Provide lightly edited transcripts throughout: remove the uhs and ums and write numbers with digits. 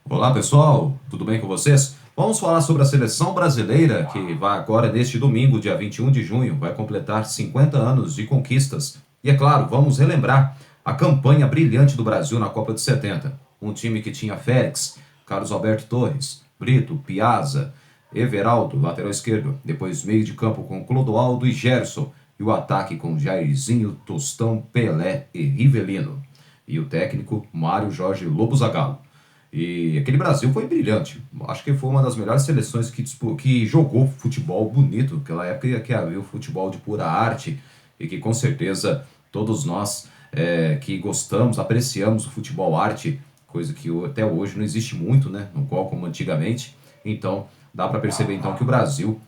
Olá pessoal, tudo bem com vocês? Vamos falar sobre a seleção brasileira que vai agora neste domingo, dia 21 de junho, vai completar 50 anos de conquistas. E é claro, vamos relembrar a campanha brilhante do Brasil na Copa de 70. Um time que tinha Félix, Carlos Alberto Torres, Brito, Piazza, Everaldo, lateral esquerdo, depois meio de campo com Clodoaldo e Gerson, e o ataque com Jairzinho, Tostão, Pelé e Rivelino. E o técnico Mário Jorge Lobo Zagallo. E aquele Brasil foi brilhante. Acho que foi uma das melhores seleções que jogou futebol bonito. Aquela época que havia o futebol de pura arte e que com certeza todos nós que gostamos, apreciamos o futebol arte, coisa que até hoje não existe muito, né? No qual como antigamente. Então dá para perceber então que o Brasil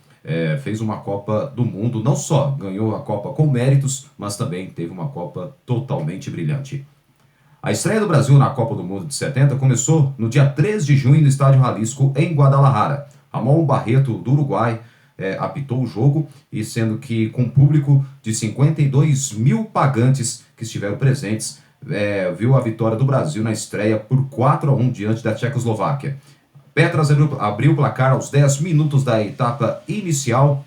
fez uma Copa do Mundo, não só ganhou a Copa com méritos, mas também teve uma Copa totalmente brilhante. A estreia do Brasil na Copa do Mundo de 70 começou no dia 3 de junho no Estádio Jalisco, em Guadalajara. Ramon Barreto, do Uruguai, apitou o jogo, e sendo que com público de 52 mil pagantes que estiveram presentes, viu a vitória do Brasil na estreia por 4-1 diante da Tchecoslováquia. Petras abriu o placar aos 10 minutos da etapa inicial.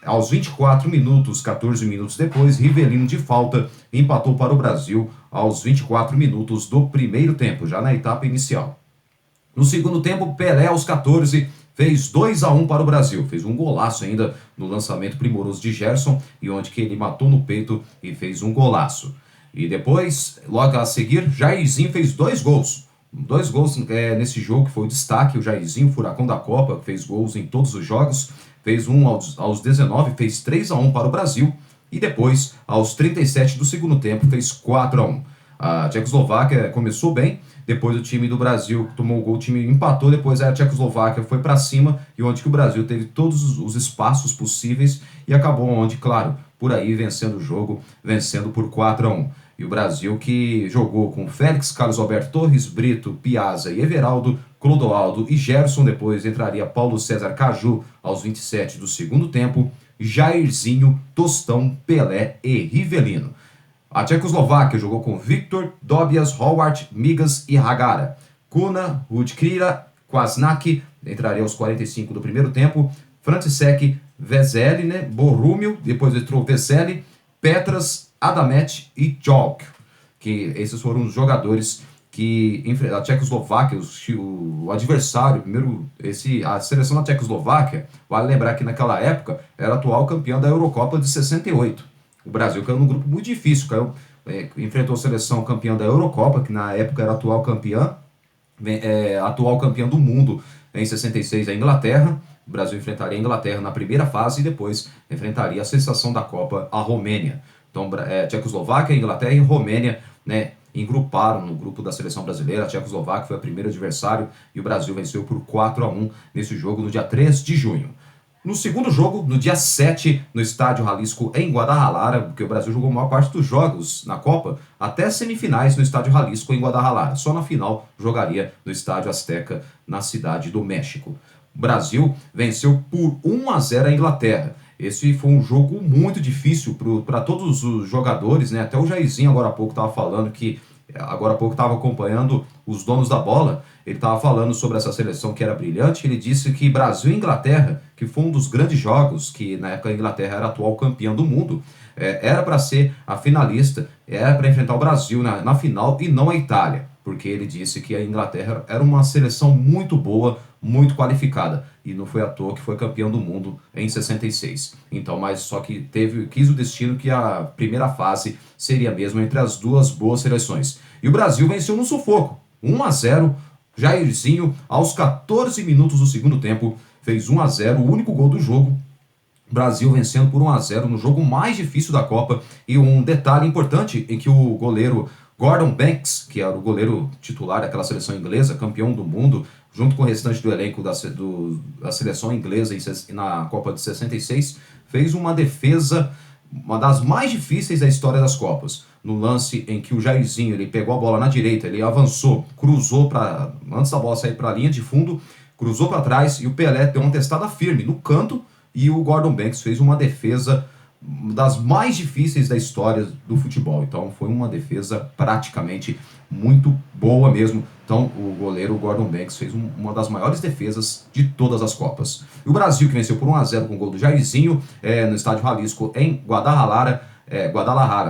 Aos 24 minutos, 14 minutos depois, Rivelino de falta empatou para o Brasil aos 24 minutos do primeiro tempo, já na etapa inicial. No segundo tempo, Pelé aos 14 fez 2-1 para o Brasil. Fez um golaço ainda no lançamento primoroso de Gerson, e onde que ele matou no peito e fez um golaço. E depois, logo a seguir, Jairzinho fez dois gols. Dois gols nesse jogo que foi o destaque. O Jairzinho, furacão da Copa, fez gols em todos os jogos. Fez um aos 19, fez 3-1 para o Brasil. E depois, aos 37 do segundo tempo, fez 4-1. A Tchecoslováquia começou bem, depois o time do Brasil tomou o gol, o time empatou, depois a Tchecoslováquia foi para cima, e onde que o Brasil teve todos os espaços possíveis e acabou onde, claro, por aí vencendo o jogo, vencendo por 4-1. E o Brasil que jogou com Félix, Carlos Alberto Torres, Brito, Piazza e Everaldo, Clodoaldo e Gerson. Depois entraria Paulo César Caju aos 27 do segundo tempo, Jairzinho, Tostão, Pelé e Rivelino. A Tchecoslováquia jogou com Viktor, Dobias, Howard, Migas e Hagara. Kuna, Rudkrira, Kwasniak entraria aos 45 do primeiro tempo. František, Vesely, né? Borrumil, depois entrou Vesely, Petras, Adamet e Jolk. Que esses foram os jogadores que a Tchecoslováquia, o adversário, primeiro, a seleção da Tchecoslováquia, vale lembrar que naquela época era atual campeão da Eurocopa de 68. O Brasil caiu num grupo muito difícil, enfrentou a seleção campeã da Eurocopa, que na época era atual campeã do mundo em 66, a Inglaterra. O Brasil enfrentaria a Inglaterra na primeira fase e depois enfrentaria a sensação da Copa, a Romênia. Então, Tchecoslováquia, Inglaterra e Romênia, né, engruparam no grupo da seleção brasileira. A Tchecoslováquia foi o primeiro adversário e o Brasil venceu por 4-1 nesse jogo no dia 3 de junho. No segundo jogo, no dia 7, no Estádio Jalisco, em Guadalajara, porque o Brasil jogou a maior parte dos jogos na Copa, até semifinais no Estádio Jalisco, em Guadalajara. Só na final jogaria no Estádio Azteca, na cidade do México. O Brasil venceu por 1-0 a Inglaterra. Esse foi um jogo muito difícil para todos os jogadores, né? Até o Jairzinho agora há pouco estava falando que agora há pouco estava acompanhando os donos da bola. Ele estava falando sobre essa seleção que era brilhante. Ele disse que Brasil e Inglaterra, que foi um dos grandes jogos, que na época a Inglaterra era a atual campeã do mundo, era para ser a finalista, era para enfrentar o Brasil na final e não a Itália, porque ele disse que a Inglaterra era uma seleção muito boa, muito qualificada, e não foi à toa que foi campeão do mundo em 66. Então, mas só que quis o destino que a primeira fase seria mesmo entre as duas boas seleções. E o Brasil venceu no sufoco, 1-0. Jairzinho, aos 14 minutos do segundo tempo, fez 1-0, o único gol do jogo. Brasil vencendo por 1-0 no jogo mais difícil da Copa. E um detalhe importante em que o goleiro Gordon Banks, que era o goleiro titular daquela seleção inglesa, campeão do mundo, junto com o restante do elenco da seleção inglesa na Copa de 66, fez uma defesa, uma das mais difíceis da história das Copas. No lance em que o Jairzinho ele pegou a bola na direita, ele avançou, cruzou antes da bola sair para a linha de fundo, cruzou para trás, e o Pelé deu uma testada firme no canto, e o Gordon Banks fez uma defesa das mais difíceis da história do futebol. Então foi uma defesa praticamente muito boa mesmo. Então, o goleiro Gordon Banks fez uma das maiores defesas de todas as Copas. E o Brasil, que venceu por 1-0 com o gol do Jairzinho, no estádio Jalisco, em Guadalajara,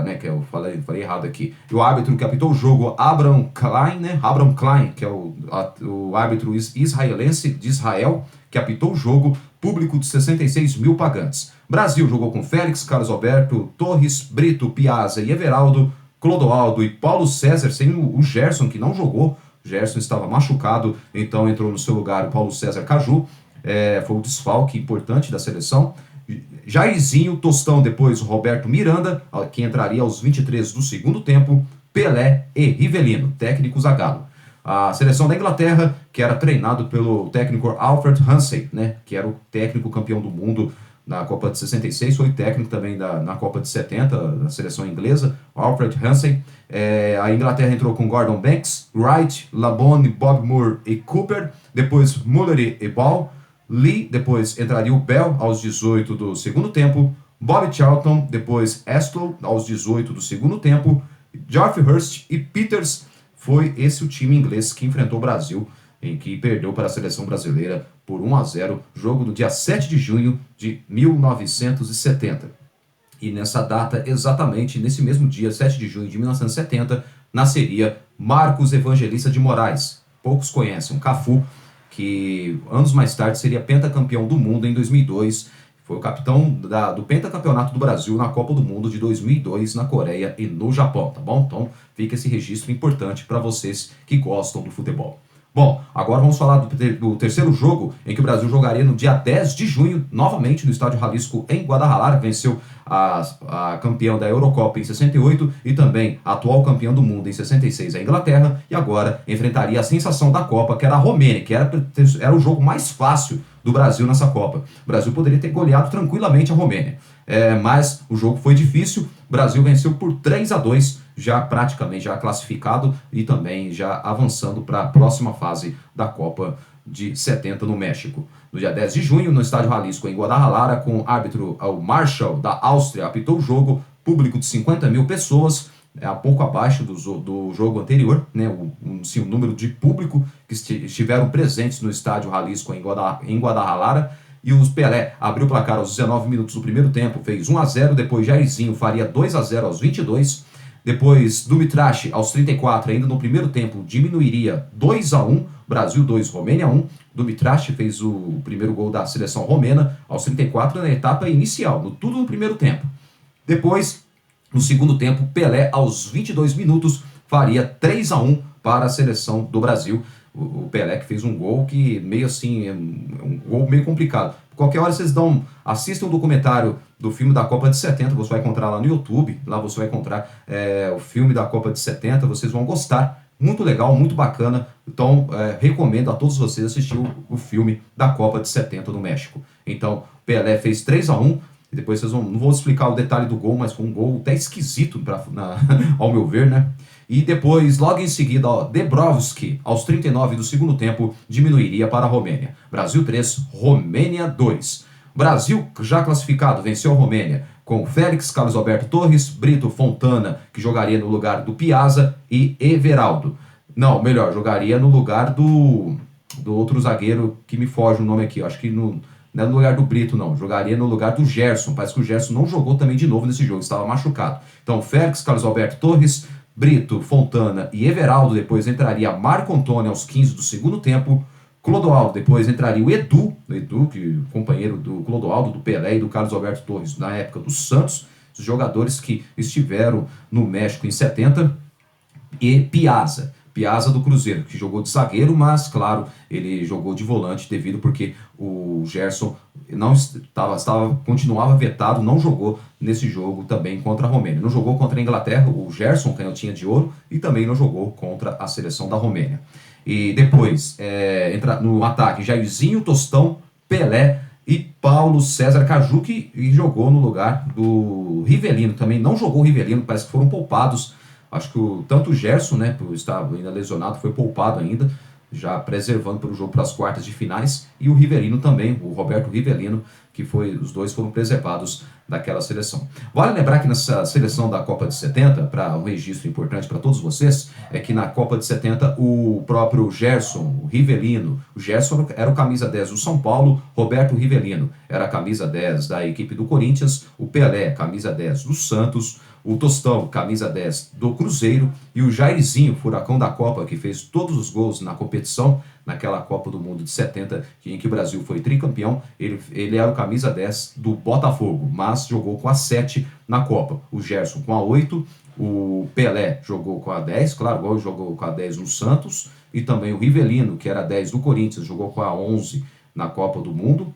né? Que eu falei errado aqui. E o árbitro que apitou o jogo, Abraham Klein, né? Abraham Klein, que é o árbitro israelense de Israel, que apitou o jogo, público de 66 mil pagantes. Brasil jogou com Félix, Carlos Alberto, Torres, Brito, Piazza e Everaldo, Clodoaldo e Paulo César, sem o Gerson, que não jogou. O Gerson estava machucado, então entrou no seu lugar o Paulo César Caju. Foi o desfalque importante da seleção. Jairzinho, Tostão, depois Roberto Miranda, que entraria aos 23 do segundo tempo, Pelé e Rivelino, técnico Zagallo. A seleção da Inglaterra, que era treinado pelo técnico Alfred Hansey, né, que era o técnico campeão do mundo na Copa de 66, foi técnico também na Copa de 70, da seleção inglesa, Alfred Hansey. A Inglaterra entrou com Gordon Banks, Wright, Labone, Bob Moore e Cooper, depois Mullery e Ball, Lee, depois entraria o Bell aos 18 do segundo tempo, Bobby Charlton, depois Astlow aos 18 do segundo tempo, Geoff Hurst e Peters. Foi esse o time inglês que enfrentou o Brasil, em que perdeu para a seleção brasileira por 1-0, jogo no dia 7 de junho de 1970. E nessa data, exatamente nesse mesmo dia, 7 de junho de 1970, nasceria Marcos Evangelista de Moraes. Poucos conhecem, um Cafu, que anos mais tarde seria pentacampeão do mundo em 2002, foi o capitão do pentacampeonato do Brasil na Copa do Mundo de 2002 na Coreia e no Japão, tá bom? Então fica esse registro importante para vocês que gostam do futebol. Bom, agora vamos falar do terceiro jogo, em que o Brasil jogaria no dia 10 de junho, novamente no estádio Jalisco, em Guadalajara, que venceu a campeã da Eurocopa em 68 e também a atual campeã do mundo em 66, a Inglaterra, e agora enfrentaria a sensação da Copa, que era a Romênia, que era o jogo mais fácil do Brasil nessa Copa. O Brasil poderia ter goleado tranquilamente a Romênia, mas o jogo foi difícil. O Brasil venceu por 3-2, já praticamente já classificado e também já avançando para a próxima fase da Copa de 70 no México. No dia 10 de junho, no estádio Jalisco, em Guadalajara, com o árbitro o Marshall da Áustria, apitou o jogo, público de 50 mil pessoas, pouco abaixo do jogo anterior, né, o número de público que estiveram presentes no estádio Jalisco em Guadalajara. E os Pelé abriu o placar aos 19 minutos do primeiro tempo, fez 1-0, depois Jairzinho faria 2-0 aos 22, depois Dumitrache aos 34, ainda no primeiro tempo, diminuiria 2-1, Brasil 2, Romênia 1, Dumitrache fez o primeiro gol da seleção romena aos 34 na etapa inicial, tudo no primeiro tempo. Depois, no segundo tempo, Pelé aos 22 minutos faria 3-1 para a seleção do Brasil. O Pelé que fez um gol que meio assim, um gol meio complicado. Qualquer hora vocês assistam um documentário do filme da Copa de 70, você vai encontrar lá no YouTube, lá você vai encontrar o filme da Copa de 70, vocês vão gostar, muito legal, muito bacana, então recomendo a todos vocês assistir o filme da Copa de 70 no México. Então, Pelé fez 3-1, e depois vocês não vou explicar o detalhe do gol, mas foi um gol até esquisito, ao meu ver, né? E depois, logo em seguida, Debrovski, aos 39 do segundo tempo, diminuiria para a Romênia. Brasil 3, Romênia 2. Brasil, já classificado, venceu a Romênia, com Félix, Carlos Alberto Torres, Brito, Fontana, que jogaria no lugar do Piazza, e Everaldo. Não, melhor, jogaria no lugar do outro zagueiro, que me foge o nome aqui, acho que não é no lugar do Brito, não. Jogaria no lugar do Gerson. Parece que o Gerson não jogou também de novo nesse jogo, estava machucado. Então, Félix, Carlos Alberto Torres, Brito, Fontana e Everaldo. Depois entraria Marco Antônio aos 15 do segundo tempo. Clodoaldo, depois entraria o Edu, que companheiro do Clodoaldo, do Pelé e do Carlos Alberto Torres na época do Santos. Os jogadores que estiveram no México em 70. E Piazza do Cruzeiro, que jogou de zagueiro, mas, claro, ele jogou de volante porque o Gerson continuava vetado, não jogou nesse jogo também contra a Romênia. Não jogou contra a Inglaterra, o Gerson, canhotinha de ouro, e também não jogou contra a seleção da Romênia. E depois, entra no ataque, Jairzinho, Tostão, Pelé e Paulo César Caju, que jogou no lugar do Rivelino. Também não jogou o Rivelino, parece que foram poupados. Acho que tanto o Gerson, né, por estar ainda lesionado, foi poupado ainda. já preservando para o jogo para as quartas de finais, e o Rivelino também, o Roberto Rivelino, que os dois foram preservados daquela seleção. Vale lembrar que nessa seleção da Copa de 70, para um registro importante para todos vocês, é que na Copa de 70 o próprio Gerson, o Rivelino, o Gerson era o camisa 10 do São Paulo, Roberto Rivelino era a camisa 10 da equipe do Corinthians, o Pelé, camisa 10 do Santos, o Tostão, camisa 10 do Cruzeiro, e o Jairzinho, furacão da Copa, que fez todos os gols na competição, naquela Copa do Mundo de 70, em que o Brasil foi tricampeão. Ele era o camisa 10 do Botafogo, mas jogou com a 7 na Copa. O Gerson com a 8, o Pelé jogou com a 10, claro, igual jogou com a 10 no Santos, e também o Rivelino, que era 10 do Corinthians, jogou com a 11 na Copa do Mundo.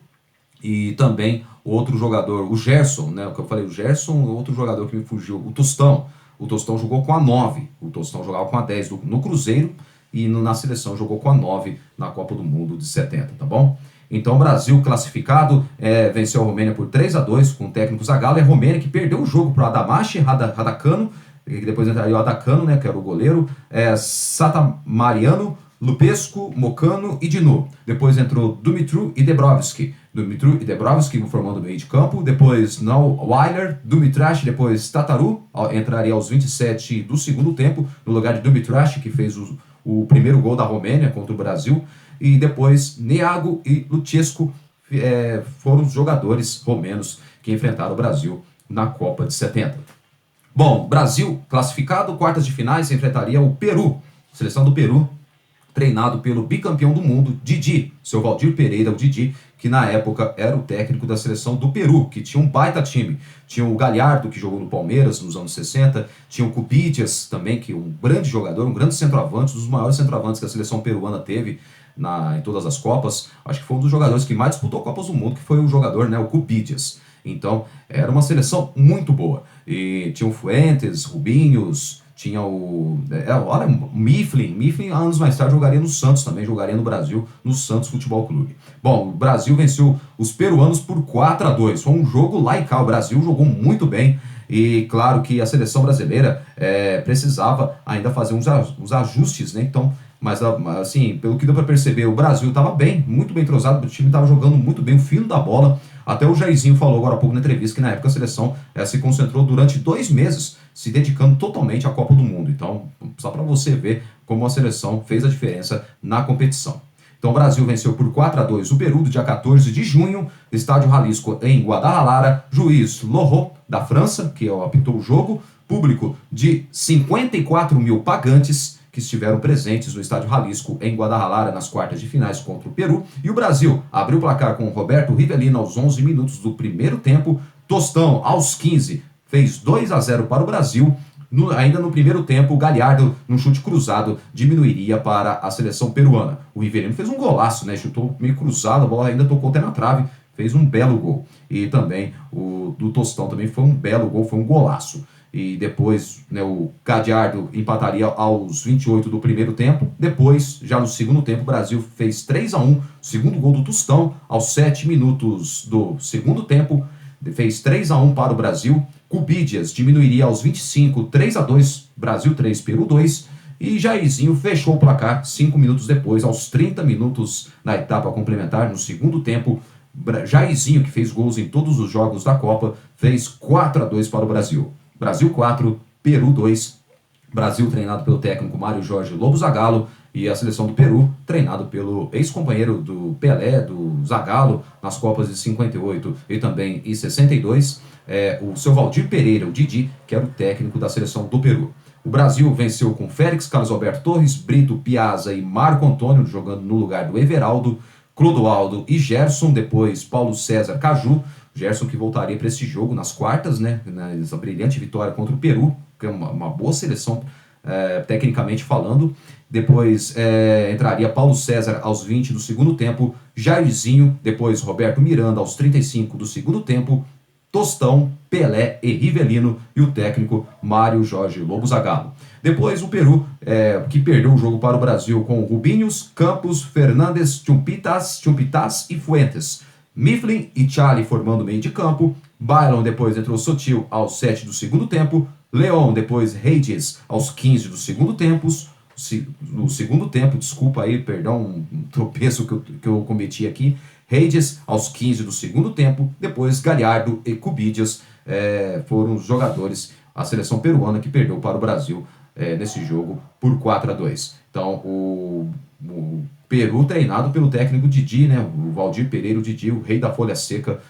E também outro jogador, o Gerson, né? O que eu falei, o Gerson, outro jogador que me fugiu, o Tostão. O Tostão jogou com a 9, o Tostão jogava com a 10 no Cruzeiro e na seleção jogou com a 9 na Copa do Mundo de 70, tá bom? Então o Brasil classificado, venceu a Romênia por 3-2 com o técnico Zagallo, e a Romênia que perdeu o jogo para o Adamashi Radakano, e depois entraria o Adakano, né, que era o goleiro, Satamariano, Lupescu, Mocano e Dinu. Depois entrou Dumitru e Debrovski. Dumitru e Debrovski formando o meio de campo. Depois Weiler, Dumitrash, depois Tataru. Entraria aos 27 do segundo tempo, no lugar de Dumitrash, que fez o primeiro gol da Romênia contra o Brasil. E depois Neago e Luchescu foram os jogadores romenos que enfrentaram o Brasil na Copa de 70. Bom, Brasil classificado, quartas de finais, enfrentaria o Peru. Seleção do Peru, treinado pelo bicampeão do mundo, Didi, seu Valdir Pereira, o Didi, que na época era o técnico da seleção do Peru, que tinha um baita time. Tinha o Galhardo, que jogou no Palmeiras nos anos 60, tinha o Cubidias também, que é um grande jogador, um grande centroavante, um dos maiores centroavantes que a seleção peruana teve em todas as Copas. Acho que foi um dos jogadores que mais disputou Copas do Mundo, que foi o jogador, né, o Cubidias. Então, era uma seleção muito boa. E tinha o Fuentes, Rubinhos, tinha olha, Mifflin, anos mais tarde jogaria no Santos também, jogaria no Brasil, no Santos Futebol Clube. Bom, o Brasil venceu os peruanos por 4-2, foi um jogo lá e cá, o Brasil jogou muito bem, e claro que a seleção brasileira precisava ainda fazer uns ajustes, né, então, mas assim, pelo que deu para perceber, o Brasil estava bem, muito bem entrosado, o time estava jogando muito bem, o fino da bola. Até o Jairzinho falou agora há pouco na entrevista que na época a seleção se concentrou durante 2 meses se dedicando totalmente à Copa do Mundo. Então, só para você ver como a seleção fez a diferença na competição. Então, o Brasil venceu por 4-2 o Peru no dia 14 de junho, estádio Jalisco em Guadalajara, juiz Lorot, da França, que apitou o jogo, público de 54 mil pagantes, que estiveram presentes no estádio Jalisco em Guadalajara nas quartas de finais contra o Peru. E o Brasil abriu o placar com o Roberto Rivelino aos 11 minutos do primeiro tempo. Tostão, aos 15, fez 2-0 para o Brasil. Ainda no primeiro tempo, o Galhardo, num chute cruzado, diminuiria para a seleção peruana. O Rivelino fez um golaço, né? Chutou meio cruzado, a bola ainda tocou até na trave, fez um belo gol. E também o do Tostão também foi um belo gol, foi um golaço. E depois, né, o Galhardo empataria aos 28 do primeiro tempo. Depois, já no segundo tempo, o Brasil fez 3-1, segundo gol do Tostão, aos 7 minutos do segundo tempo, fez 3-1 para o Brasil. Cubidias diminuiria aos 25, 3-2, Brasil 3, Peru 2. E Jairzinho fechou o placar 5 minutos depois, aos 30 minutos na etapa complementar, no segundo tempo. Jairzinho, que fez gols em todos os jogos da Copa, fez 4-2 para o Brasil. Brasil 4, Peru 2. Brasil treinado pelo técnico Mário Jorge Lobo Zagallo, e a seleção do Peru treinado pelo ex-companheiro do Pelé, do Zagallo, nas Copas de 58 e também em 62, o seu Valdir Pereira, o Didi, que era o técnico da seleção do Peru. O Brasil venceu com Félix, Carlos Alberto Torres, Brito, Piazza e Marco Antônio, jogando no lugar do Everaldo, Clodoaldo e Gerson, depois Paulo César Caju. Gerson que voltaria para esse jogo nas quartas, né? Nessa brilhante vitória contra o Peru, que é uma boa seleção, tecnicamente falando. Depois entraria Paulo César aos 20 do segundo tempo, Jairzinho, depois Roberto Miranda aos 35 do segundo tempo, Tostão, Pelé e Rivelino, e o técnico Mário Jorge Lobo Zagallo. Depois o Peru, que perdeu o jogo para o Brasil com Rubinhos, Campos, Fernandes, Chumpitas e Fuentes. Mifflin e Charlie formando o meio de campo. Bailon depois entrou Sotil aos 7 do segundo tempo. Leon depois Regis aos 15 do segundo tempo. no segundo tempo, desculpa aí, perdão, um tropeço que eu cometi aqui. Regis aos 15 do segundo tempo, depois Galhardo e Cubidias foram os jogadores, a seleção peruana que perdeu para o Brasil nesse jogo por 4-2. Então o Peru treinado pelo técnico Didi, né, o Valdir Pereira, o Didi, o rei da folha seca,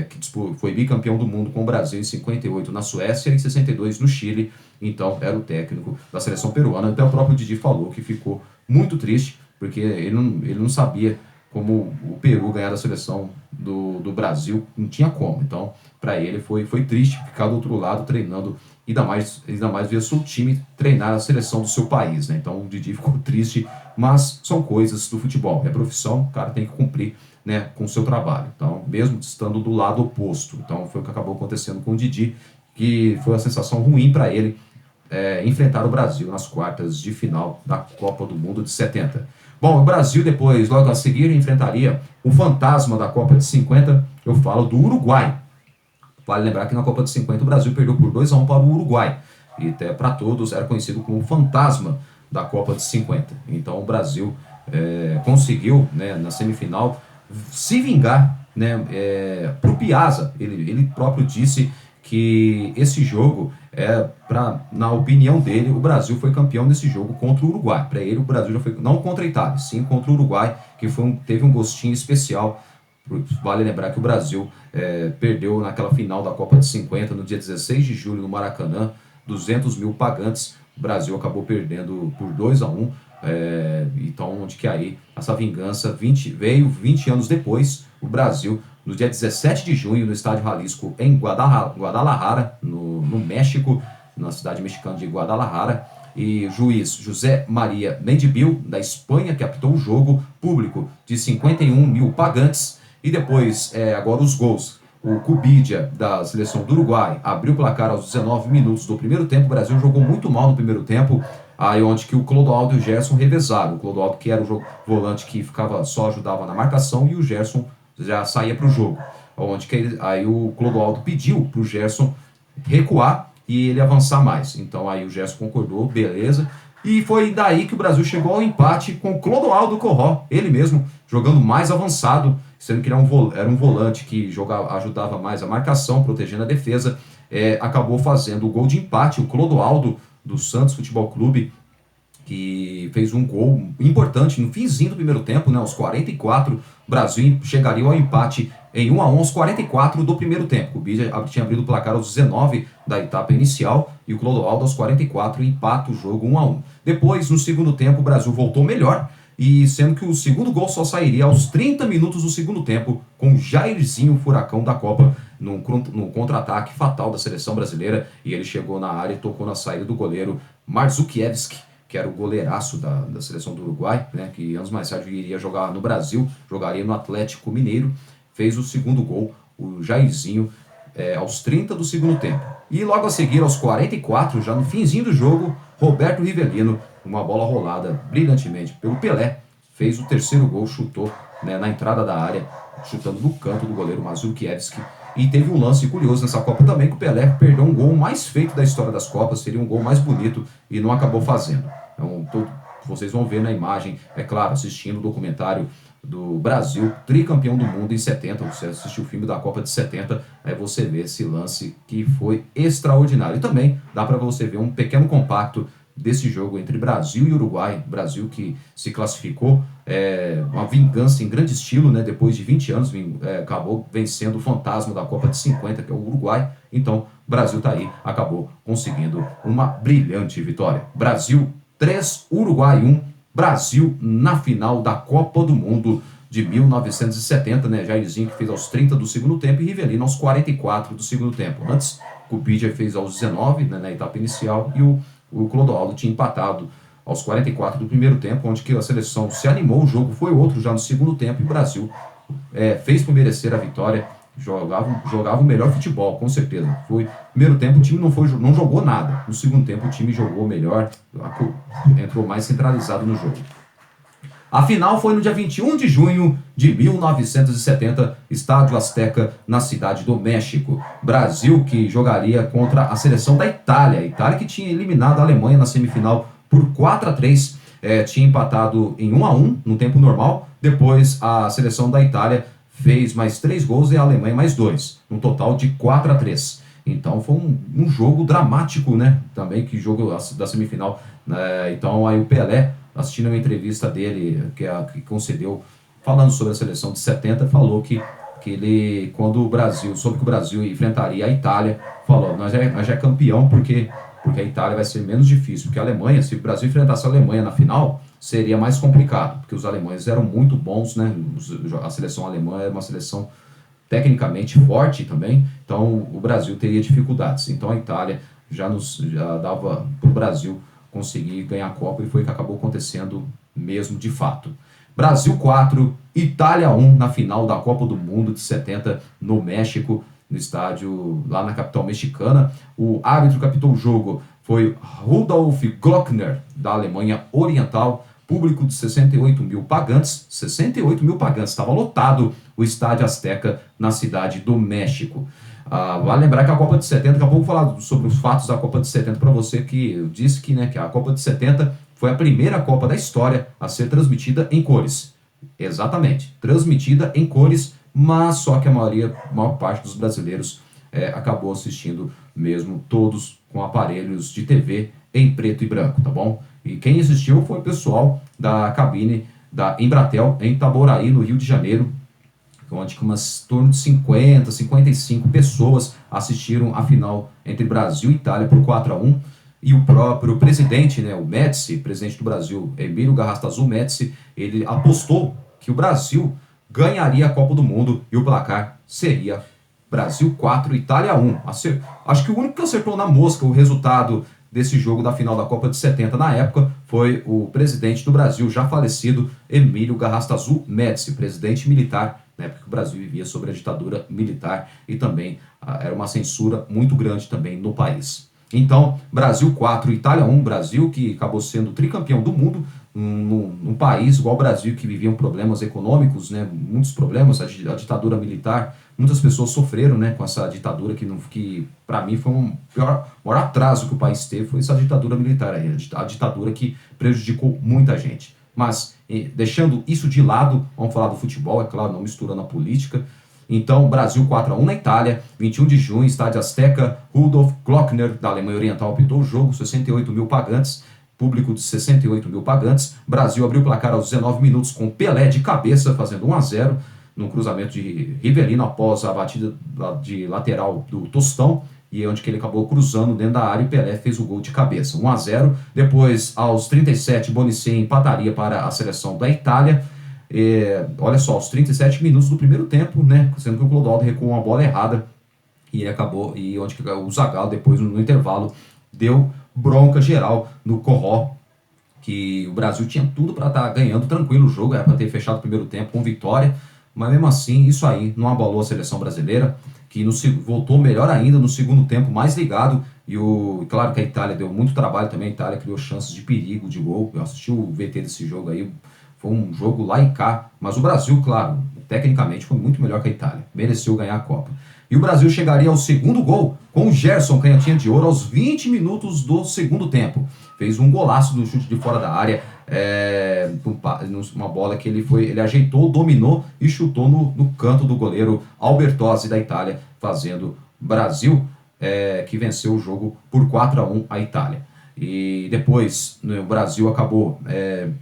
que foi bicampeão do mundo com o Brasil em 58 na Suécia e em 62 no Chile. Então era o técnico da seleção peruana. Até o próprio Didi falou que ficou muito triste, porque ele não sabia como o Peru ganhar da seleção do Brasil, não tinha como. Então, para ele foi triste ficar do outro lado treinando, ainda mais ver seu time treinar a seleção do seu país, né? Então o Didi ficou triste, mas são coisas do futebol, é profissão, o cara tem que cumprir, né, com o seu trabalho. Então, mesmo estando do lado oposto. Então, foi o que acabou acontecendo com o Didi, que foi uma sensação ruim para ele enfrentar o Brasil nas quartas de final da Copa do Mundo de 70. Bom, o Brasil depois, logo a seguir, enfrentaria o fantasma da Copa de 50, eu falo do Uruguai. Vale lembrar que na Copa de 50 o Brasil perdeu por 2-1 para o Uruguai. E até para todos era conhecido como o fantasma da Copa de 50. Então o Brasil conseguiu, né, na semifinal, se vingar, né, pro Piazza. Ele próprio disse que esse jogo na opinião dele, o Brasil foi campeão desse jogo contra o Uruguai. Para ele, o Brasil já foi, não contra a Itália, sim contra o Uruguai, que teve um gostinho especial. Vale lembrar que o Brasil perdeu naquela final da Copa de 50, no dia 16 de julho, no Maracanã, 200 mil pagantes. O Brasil acabou perdendo por 2-1. Então, onde que aí essa vingança veio 20 anos depois. O Brasil, no dia 17 de junho, no Estádio Jalisco, em Guadalajara, no México, na cidade mexicana de Guadalajara. E o juiz José Maria Mendibil, da Espanha, que apitou o jogo, público de 51 mil pagantes. E depois, agora os gols. O Cubidia, da seleção do Uruguai, abriu o placar aos 19 minutos do primeiro tempo. O Brasil jogou muito mal no primeiro tempo, aí onde que o Clodoaldo e o Gerson revezaram. O Clodoaldo, que era o volante que só ajudava na marcação, e o Gerson já saía para o jogo. Onde que aí o Clodoaldo pediu para o Gerson recuar e ele avançar mais. Então aí o Gerson concordou, beleza. E foi daí que o Brasil chegou ao empate com o Clodoaldo Corró, ele mesmo, jogando mais avançado, sendo que ele era um volante que ajudava mais a marcação, protegendo a defesa. Acabou fazendo o gol de empate, o Clodoaldo do Santos Futebol Clube, que fez um gol importante no finzinho do primeiro tempo, né, aos 44, o Brasil chegaria ao empate em 1-1 aos 44 do primeiro tempo. O Bidia tinha abrido o placar aos 19 da etapa inicial e o Clodoaldo aos 44 empata o jogo 1-1. Depois, no segundo tempo, o Brasil voltou melhor, e sendo que o segundo gol só sairia aos 30 minutos do segundo tempo, com Jairzinho, furacão da Copa, no contra-ataque fatal da seleção brasileira, e ele chegou na área e tocou na saída do goleiro Marzukiewicz, que era o goleiraço da seleção do Uruguai, né, que anos mais tarde iria jogar no Brasil, jogaria no Atlético Mineiro. Fez o segundo gol, o Jairzinho, aos 30 do segundo tempo. E logo a seguir, aos 44, já no finzinho do jogo, Roberto Rivelino, uma bola rolada brilhantemente pelo Pelé, fez o terceiro gol, chutou, né, na entrada da área, chutando no canto do goleiro Mazurkiewicz. E teve um lance curioso nessa Copa também, que o Pelé perdeu um gol mais feito da história das Copas, seria um gol mais bonito, e não acabou fazendo. Então, vocês vão ver na imagem, é claro, assistindo o documentário do Brasil, tricampeão do mundo em 70, você assistiu o filme da Copa de 70, aí você vê esse lance que foi extraordinário. E também dá para você ver um pequeno compacto desse jogo entre Brasil e Uruguai. Brasil que se classificou, uma vingança em grande estilo, né? Depois de 20 anos, acabou vencendo o fantasma da Copa de 50, que é o Uruguai. Então, o Brasil tá aí, acabou conseguindo uma brilhante vitória. Brasil 3, Uruguai 1, Brasil na final da Copa do Mundo de 1970, né? Jairzinho, que fez aos 30 do segundo tempo, e Rivelino aos 44 do segundo tempo. Antes, Cubidia fez aos 19, né, na etapa inicial, e o Clodoaldo tinha empatado aos 44 do primeiro tempo, onde que a seleção se animou, o jogo foi outro já no segundo tempo, e o Brasil fez por merecer a vitória, jogava o melhor futebol, com certeza. No primeiro tempo o time não jogou nada, no segundo tempo o time jogou melhor, entrou mais centralizado no jogo. A final foi no dia 21 de junho de 1970, Estádio Azteca, na cidade do México. Brasil que jogaria contra a seleção da Itália. A Itália que tinha eliminado a Alemanha na semifinal por 4-3. Tinha empatado em 1-1 no tempo normal. Depois a seleção da Itália fez mais 3 gols e a Alemanha mais 2, um total de 4-3. Então foi um jogo dramático, né? Também que jogo da semifinal. Então aí o Pelé, assistindo uma entrevista dele que concedeu falando sobre a seleção de 70, falou que ele, quando o Brasil, soube que o Brasil enfrentaria a Itália, falou, nós já é campeão porque a Itália vai ser menos difícil, porque a Alemanha, se o Brasil enfrentasse a Alemanha na final, seria mais complicado, porque os alemães eram muito bons, né? A seleção alemã é uma seleção tecnicamente forte também, então o Brasil teria dificuldades. Então a Itália já dava para o Brasil conseguir ganhar a Copa, e foi o que acabou acontecendo mesmo de fato. Brasil 4, Itália 1 na final da Copa do Mundo de 70 no México, no estádio lá na capital mexicana. O árbitro que apitou o jogo foi Rudolf Glockner, da Alemanha Oriental. Público de 68 mil pagantes, 68 mil pagantes, estava lotado o Estádio Azteca na cidade do México. Vale lembrar que a Copa de 70, daqui a pouco eu vou falar sobre os fatos da Copa de 70 para você, que eu disse que a Copa de 70 foi a primeira Copa da história a ser transmitida em cores. Exatamente, transmitida em cores, mas só que a maior parte dos brasileiros acabou assistindo mesmo todos com aparelhos de TV em preto e branco, tá bom? E quem assistiu foi o pessoal da cabine da Embratel em Itaboraí, no Rio de Janeiro, onde umas torno de 50, 55 pessoas assistiram a final entre Brasil e Itália por 4-1. E o próprio presidente, o Médici, presidente do Brasil, Emílio Garrastazu Médici, ele apostou que o Brasil ganharia a Copa do Mundo e o placar seria Brasil 4, Itália 1. Acho que o único que acertou na mosca o resultado desse jogo da final da Copa de 70 na época foi o presidente do Brasil, já falecido, Emílio Garrastazu Médici, presidente militar, na época que o Brasil vivia sob a ditadura militar, e também era uma censura muito grande também no país. Então, Brasil 4, Itália 1, Brasil que acabou sendo tricampeão do mundo, num país igual o Brasil, que viviam problemas econômicos, muitos problemas, a ditadura militar, muitas pessoas sofreram com essa ditadura, que para mim foi maior atraso que o país teve, foi essa ditadura militar aí, a ditadura que prejudicou muita gente. Mas, deixando isso de lado, vamos falar do futebol, é claro, não misturando a política. Então, Brasil 4-1 na Itália, 21 de junho, Estádio Azteca, Rudolf Glockner, da Alemanha Oriental, apitou o jogo, 68 mil pagantes, público de 68 mil pagantes. Brasil abriu o placar aos 19 minutos com Pelé de cabeça, fazendo 1-0, num cruzamento de Rivelino após a batida de lateral do Tostão, e onde que ele acabou cruzando dentro da área, e Pelé fez o gol de cabeça, 1-0. Depois, aos 37, Bonicet empataria para a seleção da Itália. Olha só, aos 37 minutos do primeiro tempo, sendo que o Clodoaldo recuou uma bola errada e acabou, e onde que o Zagallo depois no intervalo deu bronca geral no Corró, que o Brasil tinha tudo para estar ganhando tranquilo o jogo, era para ter fechado o primeiro tempo com vitória, mas mesmo assim isso aí não abalou a seleção brasileira, que voltou melhor ainda no segundo tempo, mais ligado. Claro que a Itália deu muito trabalho também, a Itália criou chances de perigo, de gol. Eu assisti o VT desse jogo aí, foi um jogo lá e cá, mas o Brasil, claro, tecnicamente foi muito melhor que a Itália, mereceu ganhar a Copa. E o Brasil chegaria ao segundo gol com o Gerson, canhotinha de ouro, aos 20 minutos do segundo tempo. Fez um golaço no chute de fora da área, uma bola que ele ajeitou, dominou e chutou no canto do goleiro Albertozzi da Itália, fazendo Brasil, que venceu o jogo por 4-1 a Itália. E depois o Brasil acabou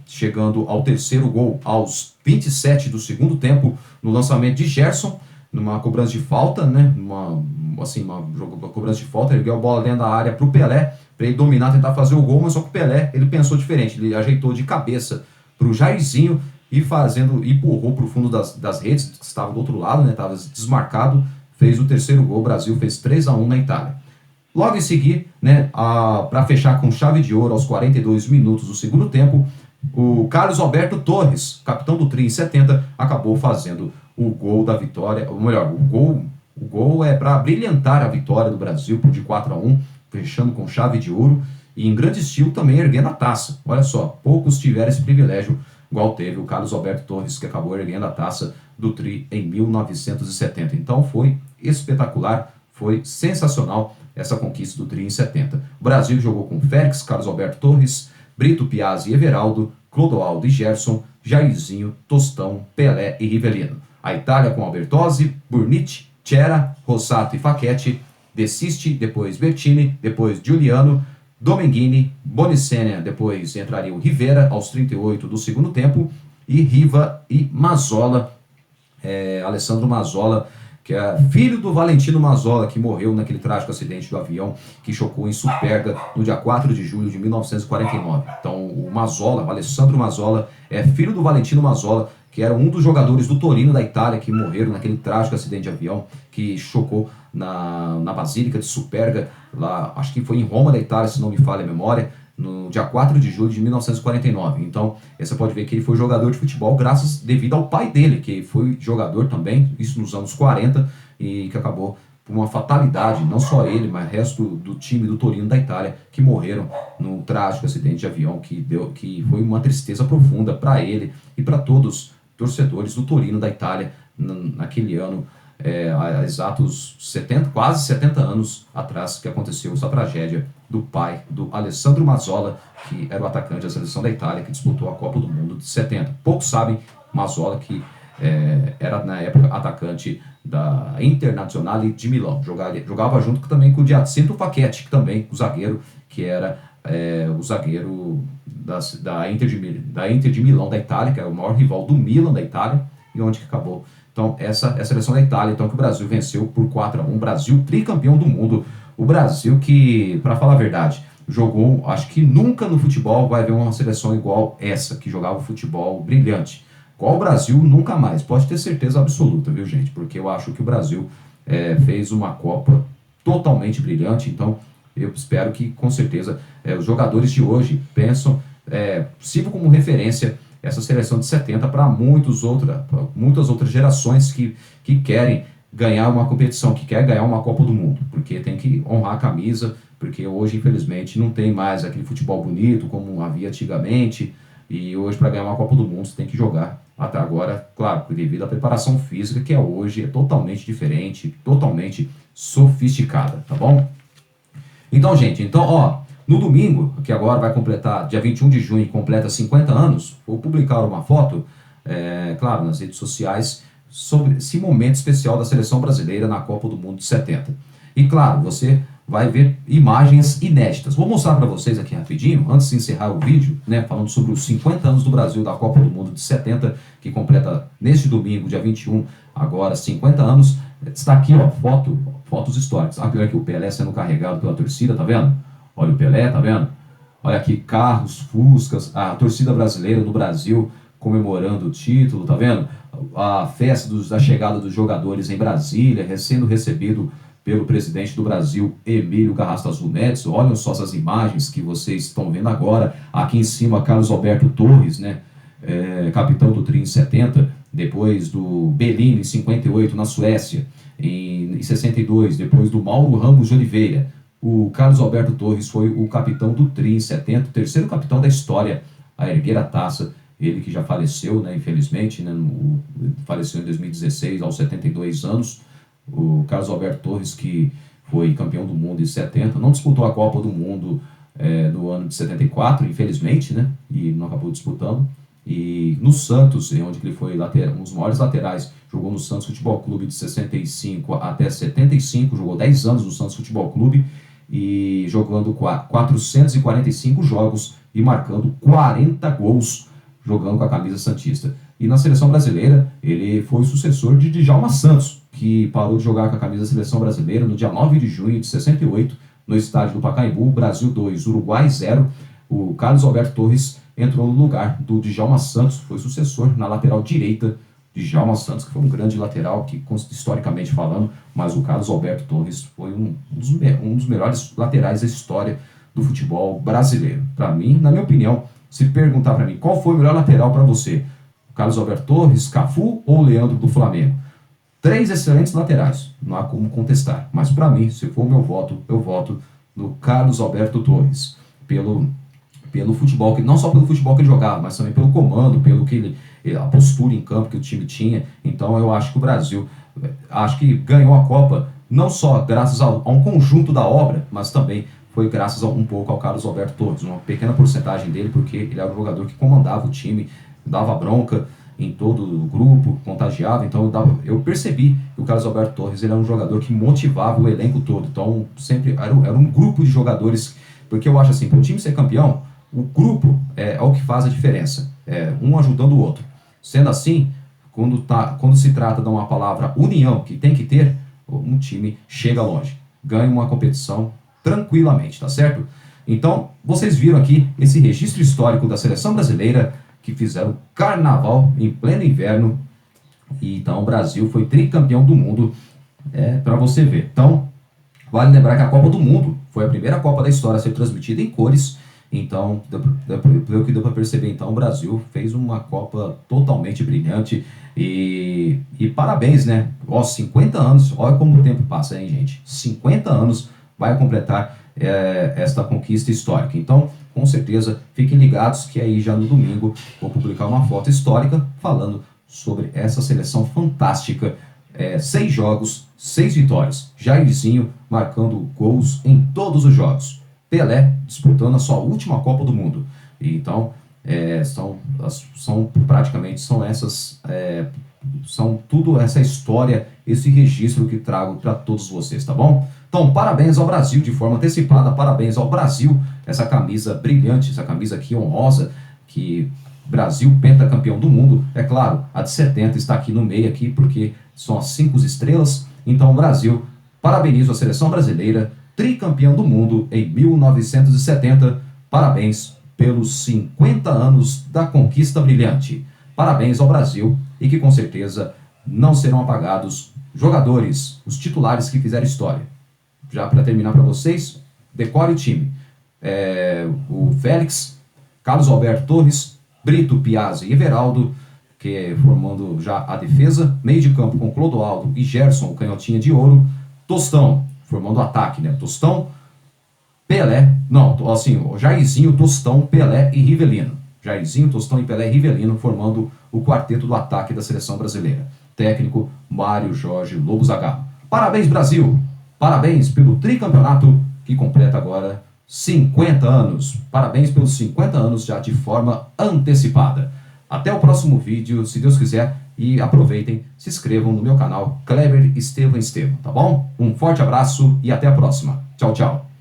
chegando ao terceiro gol aos 27 do segundo tempo, no lançamento de Gerson, numa cobrança de falta, uma cobrança de falta, ele deu a bola dentro da área para o Pelé, para ele dominar, tentar fazer o gol, mas só que o Pelé, ele pensou diferente, ele ajeitou de cabeça para o Jairzinho e empurrou para o fundo das redes, que estava do outro lado, estava desmarcado, fez o terceiro gol, o Brasil fez 3-1 na Itália. Logo em seguida, para fechar com chave de ouro, aos 42 minutos do segundo tempo, o Carlos Alberto Torres, capitão do Tri em 70, acabou fazendo o gol da vitória, ou melhor, o gol é para brilhantar a vitória do Brasil de 4-1, fechando com chave de ouro, e em grande estilo também erguendo a taça. Olha só, poucos tiveram esse privilégio, igual teve o Carlos Alberto Torres, que acabou erguendo a taça do Tri em 1970. Então foi espetacular, foi sensacional essa conquista do Tri em 70. O Brasil jogou com Félix, Carlos Alberto Torres, Brito, Piazzi e Everaldo, Clodoaldo e Gerson, Jairzinho, Tostão, Pelé e Rivellino. A Itália com Albertosi, Burnic, Cera, Rossato e Facchetti, De Sisti, depois Bertini, depois Giuliano, Domenghini, Bonicenia, depois entraria o Rivera aos 38 do segundo tempo, e Riva e Mazzola, Alessandro Mazzola, que é filho do Valentino Mazzola, que morreu naquele trágico acidente do avião que chocou em Superga no dia 4 de julho de 1949. Então, o Mazzola, o Alessandro Mazzola, é filho do Valentino Mazzola, que era um dos jogadores do Torino da Itália que morreram naquele trágico acidente de avião que chocou na Basílica de Superga, lá, acho que foi em Roma da Itália, se não me falha a memória, no dia 4 de julho de 1949. Então, você pode ver que ele foi jogador de futebol devido ao pai dele, que foi jogador também, isso nos anos 40, e que acabou por uma fatalidade, não só ele, mas o resto do time do Torino da Itália, que morreram num trágico acidente de avião que foi uma tristeza profunda para ele e para todos os torcedores do Torino da Itália naquele ano, há exatos quase 70 anos atrás, que aconteceu essa tragédia do pai do Alessandro Mazzola, que era o atacante da seleção da Itália, que disputou a Copa do Mundo de 70. Poucos sabem, Mazzola, que era na época atacante da Internazionale de Milão. Jogava junto também com o Giacinto Facchetti, que também o zagueiro, que era o zagueiro da Inter de Milão da Itália, que era o maior rival do Milan da Itália, e onde que acabou. Então, essa é a seleção da Itália, então, que o Brasil venceu por 4-1. Brasil, tricampeão do mundo. O Brasil que, para falar a verdade, jogou, acho que nunca no futebol vai haver uma seleção igual essa, que jogava futebol brilhante. Igual o Brasil, nunca mais. Pode ter certeza absoluta, viu, gente? Porque eu acho que o Brasil fez uma Copa totalmente brilhante. Então, eu espero que, com certeza, os jogadores de hoje sirvam como referência essa seleção de 70 para muitas outras gerações que querem ganhar uma competição, que quer ganhar uma Copa do Mundo, porque tem que honrar a camisa, porque hoje, infelizmente, não tem mais aquele futebol bonito como havia antigamente, e hoje, para ganhar uma Copa do Mundo, você tem que jogar. Até agora, claro, devido à preparação física, que hoje é totalmente diferente, totalmente sofisticada, tá bom? Então, gente, no domingo, que agora vai completar, dia 21 de junho, completa 50 anos, vou publicar uma foto, claro, nas redes sociais, sobre esse momento especial da seleção brasileira na Copa do Mundo de 70. E, claro, você vai ver imagens inéditas. Vou mostrar para vocês aqui rapidinho, antes de encerrar o vídeo, falando sobre os 50 anos do Brasil da Copa do Mundo de 70, que completa neste domingo, dia 21, agora 50 anos. Está aqui, fotos históricas. Olha aqui o Pelé sendo carregado pela torcida, tá vendo? Olha o Pelé, tá vendo? Olha aqui, carros, fuscas, a torcida brasileira no Brasil comemorando o título, tá vendo? A festa da chegada dos jogadores em Brasília, sendo recebido pelo presidente do Brasil, Emílio Garrastazu Neto. Olhem só essas imagens que vocês estão vendo agora. Aqui em cima, Carlos Alberto Torres, capitão do Tri em 70, depois do Bellini em 58 na Suécia, em 62, depois do Mauro Ramos de Oliveira. O Carlos Alberto Torres foi o capitão do Tri em 70, o terceiro capitão da história a erguer a taça. Ele que já faleceu, infelizmente, faleceu em 2016, aos 72 anos. O Carlos Alberto Torres, que foi campeão do mundo em 70, não disputou a Copa do Mundo no ano de 74, infelizmente, e não acabou disputando. E no Santos, onde ele foi um dos maiores laterais, jogou no Santos Futebol Clube de 65 até 75, jogou 10 anos no Santos Futebol Clube, e jogando 445 jogos e marcando 40 gols, jogando com a camisa santista. E na seleção brasileira, ele foi o sucessor de Djalma Santos, que parou de jogar com a camisa da seleção brasileira no dia 9 de junho de 68, no estádio do Pacaembu, Brasil 2, Uruguai 0. O Carlos Alberto Torres entrou no lugar do Djalma Santos, foi sucessor na lateral direita de Djalma Santos, que foi um grande lateral, que historicamente falando, mas o Carlos Alberto Torres foi um dos melhores laterais da história do futebol brasileiro. Para mim, na minha opinião, se perguntar para mim qual foi o melhor lateral para você, Carlos Alberto Torres, Cafu ou Leandro do Flamengo? 3 excelentes laterais, não há como contestar. Mas para mim, se for o meu voto, eu voto no Carlos Alberto Torres. Pelo futebol, não só pelo futebol que ele jogava, mas também pelo comando, a postura em campo que o time tinha. Então eu acho que o Brasil, acho que ganhou a Copa, não só graças a um conjunto da obra, mas também foi graças um pouco ao Carlos Alberto Torres, uma pequena porcentagem dele, porque ele era um jogador que comandava o time, dava bronca em todo o grupo, contagiava, então eu percebi que o Carlos Alberto Torres ele era um jogador que motivava o elenco todo, então sempre era um grupo de jogadores, porque eu acho assim, para o time ser campeão, o grupo é o que faz a diferença, um ajudando o outro. Sendo assim, quando se trata de uma palavra união que tem que ter, um time chega longe, ganha uma competição tranquilamente, tá certo? Então, vocês viram aqui esse registro histórico da seleção brasileira que fizeram carnaval em pleno inverno. E então o Brasil foi tricampeão do mundo, para você ver. Então, vale lembrar que a Copa do Mundo foi a primeira Copa da história a ser transmitida em cores. Então, pelo que deu para perceber, então, o Brasil fez uma Copa totalmente brilhante. E parabéns, né? 50 anos, olha como o tempo passa, hein, gente? 50 anos vai completar esta conquista histórica. Então, com certeza, fiquem ligados que aí já no domingo vou publicar uma foto histórica falando sobre essa seleção fantástica. 6 jogos, 6 vitórias. Jairzinho marcando gols em todos os jogos. Pelé disputando a sua última Copa do Mundo. E então, são tudo essa história, esse registro que trago para todos vocês, tá bom? Então, parabéns ao Brasil de forma antecipada, parabéns ao Brasil, essa camisa brilhante, essa camisa aqui honrosa, que Brasil pentacampeão do mundo. É claro, a de 70 está aqui no meio aqui, porque são as 5 estrelas. Então, o Brasil, parabenizo a seleção brasileira, tricampeão do mundo em 1970. Parabéns pelos 50 anos da conquista brilhante. Parabéns ao Brasil e que com certeza não serão apagados jogadores, os titulares que fizeram história. Já para terminar para vocês, decore o time. O Félix, Carlos Alberto Torres, Brito, Piazza e Everaldo, que formando já a defesa. Meio de campo com Clodoaldo e Gerson, o canhotinha de ouro. Tostão, formando o ataque, né? Tostão, Pelé, não, assim, Jairzinho, Tostão, Pelé e Rivelino. Jairzinho, Tostão e Pelé e Rivelino formando o quarteto do ataque da seleção brasileira. Técnico Mário Jorge Lobo Zagallo. Parabéns, Brasil! Parabéns pelo tricampeonato que completa agora 50 anos. Parabéns pelos 50 anos já de forma antecipada. Até o próximo vídeo, se Deus quiser. E aproveitem, se inscrevam no meu canal Kleber Estevam, tá bom? Um forte abraço e até a próxima. Tchau, tchau.